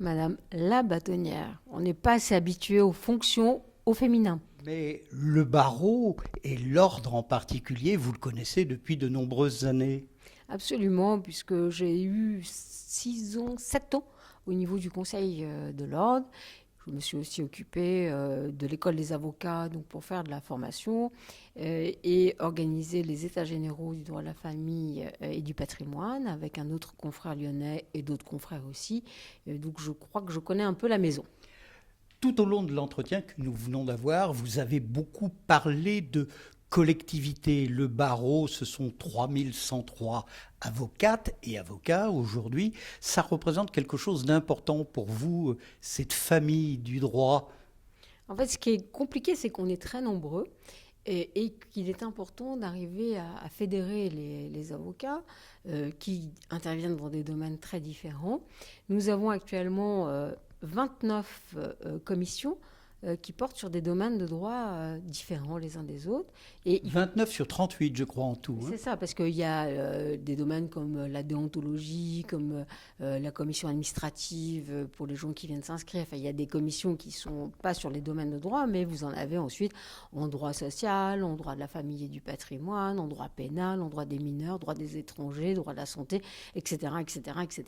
Madame la bâtonnière. On n'est pas assez habitué aux fonctions au féminin. Mais le barreau et l'ordre en particulier, vous le connaissez depuis de nombreuses années. Absolument, puisque j'ai eu 6 ans, 7 ans au niveau du Conseil de l'Ordre. Je me suis aussi occupée de l'école des avocats donc pour faire de la formation et organiser les états généraux du droit de la famille et du patrimoine avec un autre confrère lyonnais et d'autres confrères aussi. Donc je crois que je connais un peu la maison. Tout au long de l'entretien que nous venons d'avoir, vous avez beaucoup parlé de collectivité. Le barreau, ce sont 3103 avocates et avocats aujourd'hui. Ça représente quelque chose d'important pour vous, cette famille du droit. En fait, ce qui est compliqué, c'est qu'on est très nombreux et qu'il est important d'arriver à fédérer les avocats qui interviennent dans des domaines très différents. Nous avons actuellement 29 commissions qui portent sur des domaines de droit différents les uns des autres. Et 29 sur 38, je crois, en tout, hein. c'est ça, parce qu'il y a des domaines comme la déontologie, comme la commission administrative pour les gens qui viennent s'inscrire. Enfin, il y a des commissions qui ne sont pas sur les domaines de droit, mais vous en avez ensuite en droit social, en droit de la famille et du patrimoine, en droit pénal, en droit des mineurs, droit des étrangers, droit de la santé, etc., etc., etc.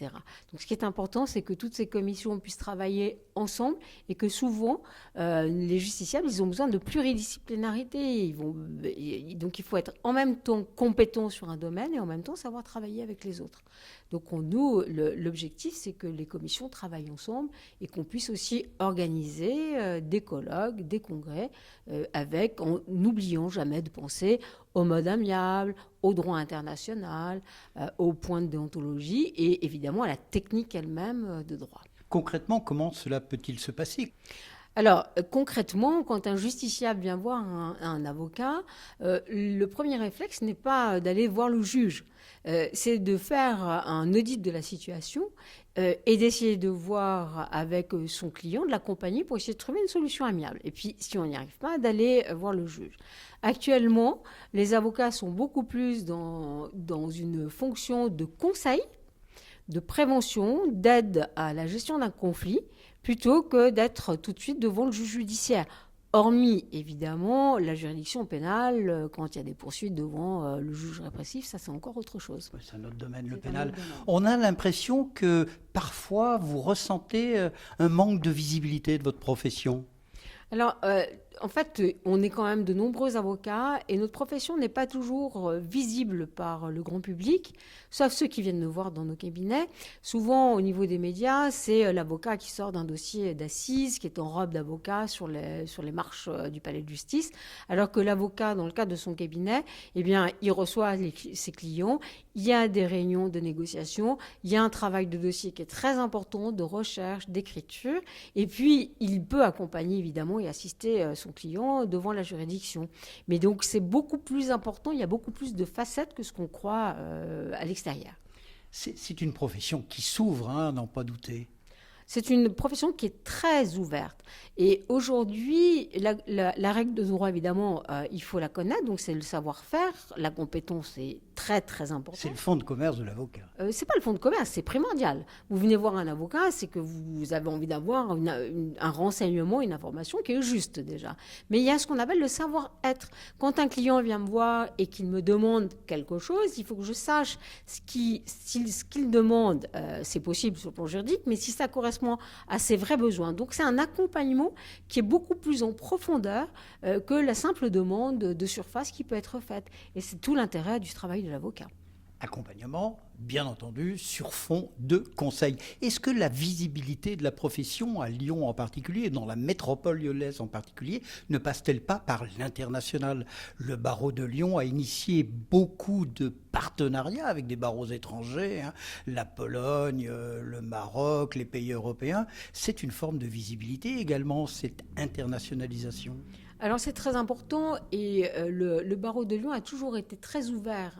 Donc, ce qui est important, c'est que toutes ces commissions puissent travailler ensemble et que souvent, les justiciables, ils ont besoin de pluridisciplinarité. Donc il faut être en même temps compétent sur un domaine et en même temps savoir travailler avec les autres. Donc nous, l'objectif, c'est que les commissions travaillent ensemble et qu'on puisse aussi organiser des colloques, des congrès, en n'oubliant jamais de penser au mode amiable, au droit international, au point de déontologie et évidemment à la technique elle-même de droit. Concrètement, comment cela peut-il se passer? Alors, concrètement, quand un justiciable vient voir un avocat, le premier réflexe n'est pas d'aller voir le juge, c'est de faire un audit de la situation et d'essayer de voir avec son client, de l'accompagner pour essayer de trouver une solution amiable. Et puis, si on n'y arrive pas, d'aller voir le juge. Actuellement, les avocats sont beaucoup plus dans une fonction de conseil, de prévention, d'aide à la gestion d'un conflit, plutôt que d'être tout de suite devant le juge judiciaire. Hormis, évidemment, la juridiction pénale, quand il y a des poursuites devant le juge répressif, ça c'est encore autre chose. Ouais, c'est un autre domaine, le C'est un pénal. autre domaine. On a l'impression que parfois vous ressentez un manque de visibilité de votre profession. Alors, en fait, on est quand même de nombreux avocats et notre profession n'est pas toujours visible par le grand public, sauf ceux qui viennent nous voir dans nos cabinets. Souvent, au niveau des médias, c'est l'avocat qui sort d'un dossier d'assises, qui est en robe d'avocat sur les marches du palais de justice, alors que l'avocat, dans le cadre de son cabinet, eh bien, il reçoit ses clients, il y a des réunions de négociation, il y a un travail de dossier qui est très important, de recherche, d'écriture, et puis il peut accompagner évidemment et assister son client devant la juridiction. Mais donc c'est beaucoup plus important, il y a beaucoup plus de facettes que ce qu'on croit à l'extérieur. C'est une profession qui s'ouvre, hein, à n'en pas douter. C'est une profession qui est très ouverte. Et aujourd'hui, la règle de droit, évidemment, il faut la connaître, donc c'est le savoir-faire. La compétence est très, très C'est importante. le fonds de commerce de l'avocat. C'est pas le fonds de commerce, c'est primordial. Vous venez voir un avocat, c'est que vous avez envie d'avoir un renseignement, une information qui est juste déjà. Mais il y a ce qu'on appelle le savoir-être. Quand un client vient me voir et qu'il me demande quelque chose, il faut que je sache ce qu'il demande, c'est possible sur le plan juridique, mais si ça correspond à ses vrais besoins. Donc c'est un accompagnement qui est beaucoup plus en profondeur que la simple demande de surface qui peut être faite. Et c'est tout l'intérêt du travail de l'avocat. Accompagnement, bien entendu, sur fond de conseil. Est-ce que la visibilité de la profession à Lyon en particulier, et dans la métropole lyonnaise en particulier, ne passe-t-elle pas par l'international? Le barreau de Lyon a initié beaucoup de partenariats avec des barreaux étrangers, hein, la Pologne, le Maroc, les pays européens. C'est une forme de visibilité également, cette internationalisation. Alors c'est très important et le barreau de Lyon a toujours été très ouvert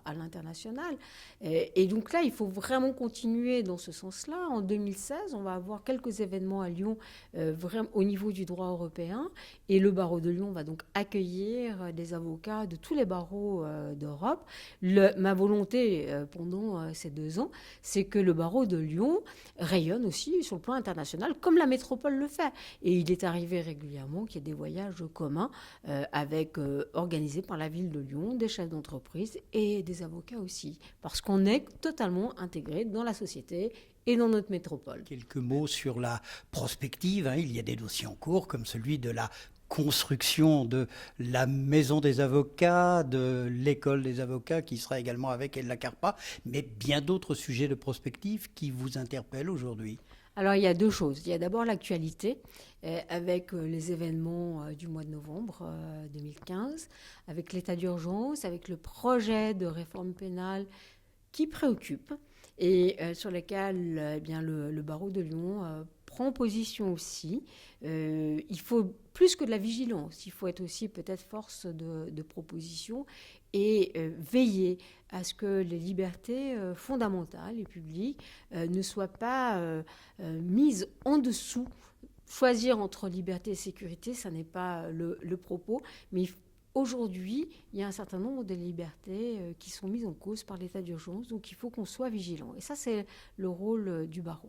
à l'international. Et donc là, il faut vraiment continuer dans ce sens-là. En 2016, on va avoir quelques événements à Lyon vraiment au niveau du droit européen. Et le barreau de Lyon va donc accueillir des avocats de tous les barreaux d'Europe. Ma volonté pendant ces 2 ans, c'est que le barreau de Lyon rayonne aussi sur le plan international, comme la métropole le fait. Et il est arrivé régulièrement qu'il y ait des voyages communs organisés par la ville de Lyon, des chefs d'entreprise et des avocats aussi. Parce qu'on est totalement intégré dans la société et dans notre métropole. Quelques mots sur la prospective. Il y a des dossiers en cours, comme celui de la construction de la maison des avocats, de l'école des avocats, qui sera également avec El Carpa, mais bien d'autres sujets de prospective qui vous interpellent aujourd'hui. Alors, il y a 2 choses. Il y a d'abord l'actualité, avec les événements du mois de novembre 2015, avec l'état d'urgence, avec le projet de réforme pénale qui préoccupe et sur lequel le barreau de Lyon prend position aussi. Il faut plus que de la vigilance, il faut être aussi peut-être force de proposition et veiller à ce que les libertés fondamentales et publiques ne soient pas mises en dessous. Choisir entre liberté et sécurité, ça n'est pas le propos, mais aujourd'hui, il y a un certain nombre de libertés qui sont mises en cause par l'état d'urgence, donc il faut qu'on soit vigilant. Et ça, c'est le rôle du barreau.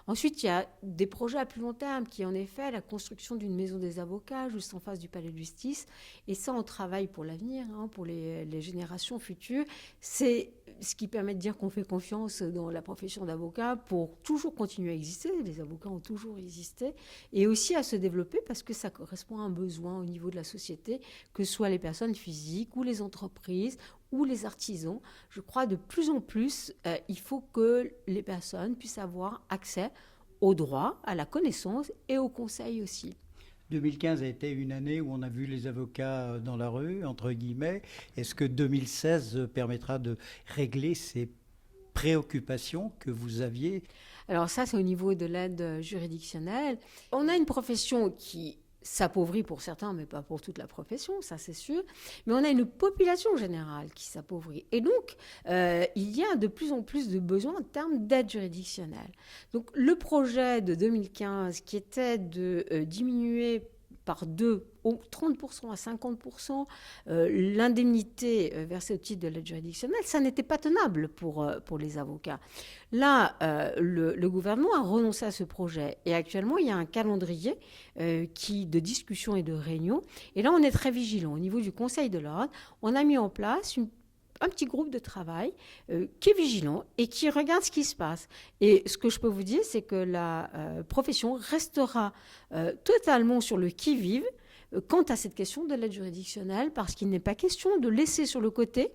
Ensuite, il y a des projets à plus long terme qui est en effet la construction d'une maison des avocats juste en face du palais de justice. Et ça, on travaille pour l'avenir, pour les générations futures. C'est ce qui permet de dire qu'on fait confiance dans la profession d'avocat pour toujours continuer à exister. Les avocats ont toujours existé. Et aussi à se développer parce que ça correspond à un besoin au niveau de la société, que ce soit les personnes physiques ou les entreprises ou les artisans. Je crois de plus en plus, il faut que les personnes puissent avoir accès au droit, à la connaissance et au conseil aussi. 2015 a été une année où on a vu les avocats dans la rue, entre guillemets. Est-ce que 2016 permettra de régler ces préoccupations que vous aviez? Alors ça, c'est au niveau de l'aide juridictionnelle. On a une profession qui s'appauvrit pour certains, mais pas pour toute la profession, ça c'est sûr. Mais on a une population générale qui s'appauvrit. Et donc, il y a de plus en plus de besoins en termes d'aide juridictionnelle. Donc, le projet de 2015, qui était de diminuer par 30% à 50% l'indemnité versée au titre de l'aide juridictionnelle, ça n'était pas tenable pour les avocats. Là, le gouvernement a renoncé à ce projet. Et actuellement, il y a un calendrier de discussion et de réunion. Et là, on est très vigilant. Au niveau du Conseil de l'ordre, on a mis en place un petit groupe de travail qui est vigilant et qui regarde ce qui se passe. Et ce que je peux vous dire, c'est que la profession restera totalement sur le qui-vive quant à cette question de l'aide juridictionnelle, parce qu'il n'est pas question de laisser sur le côté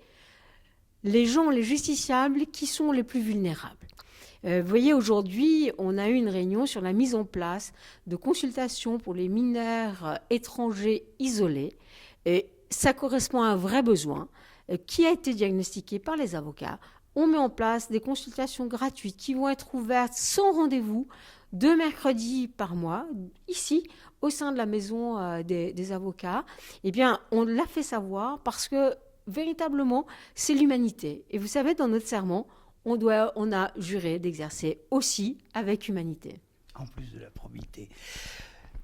les gens, les justiciables, qui sont les plus vulnérables. Vous voyez, aujourd'hui, on a eu une réunion sur la mise en place de consultations pour les mineurs étrangers isolés. Et ça correspond à un vrai besoin qui a été diagnostiqué par les avocats. On met en place des consultations gratuites qui vont être ouvertes sans rendez-vous 2 mercredis par mois, ici, au sein de la maison des avocats. Eh bien, on l'a fait savoir parce que, véritablement, c'est l'humanité. Et vous savez, dans notre serment, on a juré d'exercer aussi avec humanité. En plus de la probité.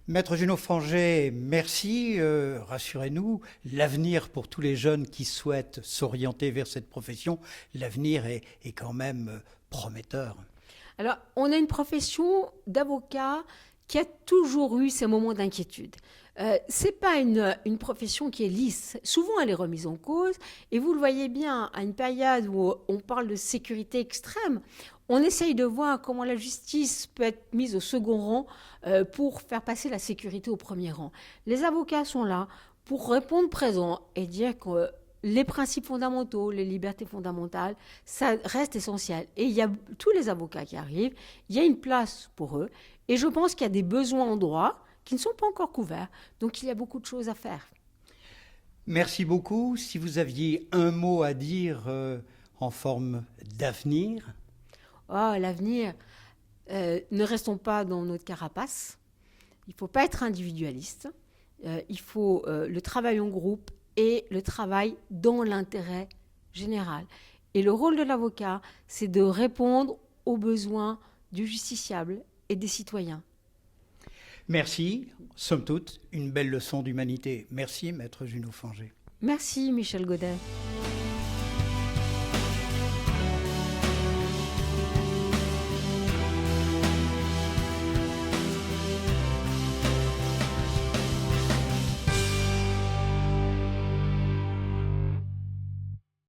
Maître Junot Frangé, merci. Rassurez-nous, l'avenir pour tous les jeunes qui souhaitent s'orienter vers cette profession, l'avenir est quand même prometteur. Alors, on a une profession d'avocat qui a toujours eu ces moments d'inquiétude. Ce n'est pas une profession qui est lisse. Souvent, elle est remise en cause. Et vous le voyez bien, à une période où on parle de sécurité extrême, on essaye de voir comment la justice peut être mise au second rang pour faire passer la sécurité au premier rang. Les avocats sont là pour répondre présent et dire que les principes fondamentaux, les libertés fondamentales, ça reste essentiel. Et il y a tous les avocats qui arrivent, il y a une place pour eux. Et je pense qu'il y a des besoins en droit qui ne sont pas encore couverts. Donc il y a beaucoup de choses à faire. Merci beaucoup. Si vous aviez un mot à dire en forme d'avenir. L'avenir, ne restons pas dans notre carapace. Il ne faut pas être individualiste. il faut le travail en groupe et le travail dans l'intérêt général. Et le rôle de l'avocat, c'est de répondre aux besoins du justiciable et des citoyens. Merci, somme toute, une belle leçon d'humanité. Merci, maître Junot Fanger. Merci, Michel Godet.